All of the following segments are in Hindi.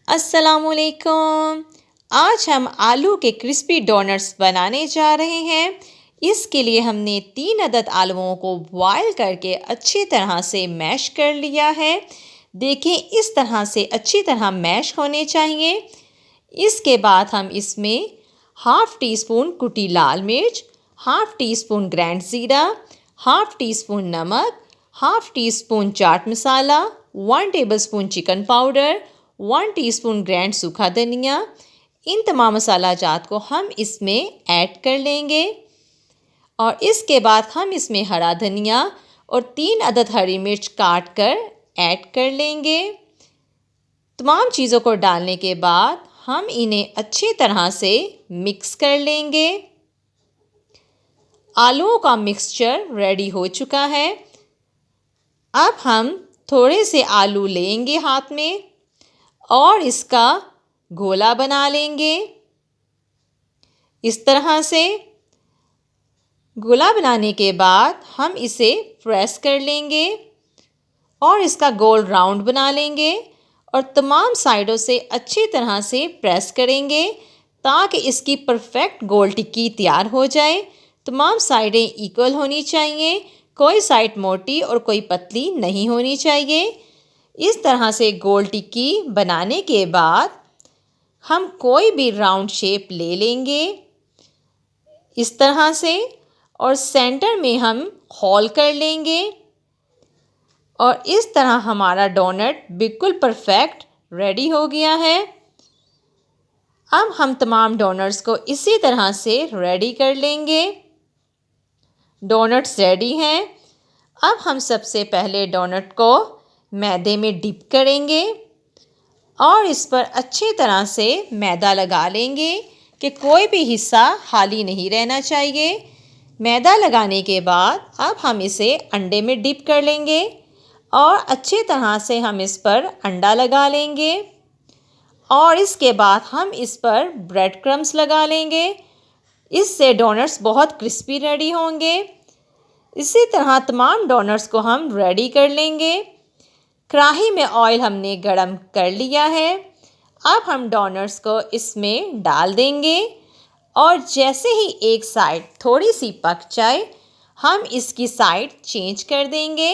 अस्सलामुअलैकुम। आज हम आलू के क्रिस्पी डोनट्स बनाने जा रहे हैं। इसके लिए हमने 3 अदद आलूओं को बॉयल करके अच्छी तरह से मैश कर लिया है। देखें, इस तरह से अच्छी तरह मैश होने चाहिए। इसके बाद हम इसमें हाफ़ टी स्पून कुटी लाल मिर्च, हाफ़ टी स्पून ग्राइंड ज़ीरा, हाफ़ टी स्पून नमक, half tea spoon chaat masala, 1 tablespoon chicken powder, 1 teaspoon grind सूखा धनिया, इन तमाम मसाला जात को हम इसमें ऐड कर लेंगे। और इसके बाद हम इसमें हरा धनिया और 3 अदद हरी मिर्च काट कर ऐड कर लेंगे। तमाम चीज़ों को डालने के बाद हम इन्हें अच्छी तरह से मिक्स कर लेंगे। आलूओं का मिक्सचर रेडी हो चुका है। अब हम थोड़े से आलू लेंगे हाथ में और इसका गोला बना लेंगे। इस तरह से गोला बनाने के बाद हम इसे प्रेस कर लेंगे और इसका गोल राउंड बना लेंगे और तमाम साइडों से अच्छी तरह से प्रेस करेंगे ताकि इसकी परफेक्ट गोल टिक्की तैयार हो जाए। तमाम साइडें इक्वल होनी चाहिए, कोई साइड मोटी और कोई पतली नहीं होनी चाहिए। इस तरह से गोल टिक्की बनाने के बाद हम कोई भी राउंड शेप ले लेंगे इस तरह से और सेंटर में हम होल कर लेंगे और इस तरह हमारा डोनट बिल्कुल परफेक्ट रेडी हो गया है। अब हम तमाम डोनट्स को इसी तरह से रेडी कर लेंगे। डोनट्स रेडी हैं। अब हम सबसे पहले डोनट को मैदे में डिप करेंगे और इस पर अच्छी तरह से मैदा लगा लेंगे कि कोई भी हिस्सा खाली नहीं रहना चाहिए। मैदा लगाने के बाद अब हम इसे अंडे में डिप कर लेंगे और अच्छी तरह से हम इस पर अंडा लगा लेंगे और इसके बाद हम इस पर ब्रेड क्रम्स लगा लेंगे। इससे डोनट्स बहुत क्रिस्पी रेडी होंगे। इसी तरह तमाम डोनट्स को हम रेडी कर लेंगे। कढ़ाई में ऑयल हमने गरम कर लिया है। अब हम डोनट्स को इसमें डाल देंगे और जैसे ही एक साइड थोड़ी सी पक जाए हम इसकी साइड चेंज कर देंगे।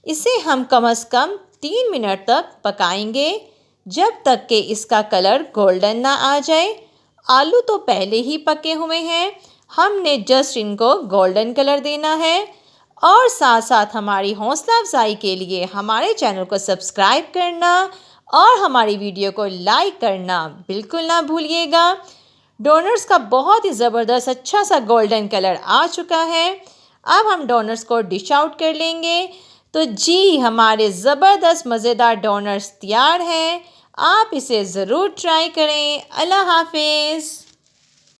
इसे हम कम से कम 3 मिनट तक पकाएंगे जब तक कि इसका कलर गोल्डन ना आ जाए। आलू तो पहले ही पके हुए हैं, हमने जस्ट इनको गोल्डन कलर देना है। और साथ साथ हमारी हौसला अफजाई के लिए हमारे चैनल को सब्सक्राइब करना और हमारी वीडियो को लाइक करना बिल्कुल ना भूलिएगा। डोनट्स का बहुत ही ज़बरदस्त अच्छा सा गोल्डन कलर आ चुका है। अब हम डोनट्स को डिश आउट कर लेंगे। तो जी, हमारे ज़बरदस्त मज़ेदार डोनट्स तैयार हैं। आप इसे ज़रूर ट्राई करें। अल्लाह हाफिज़।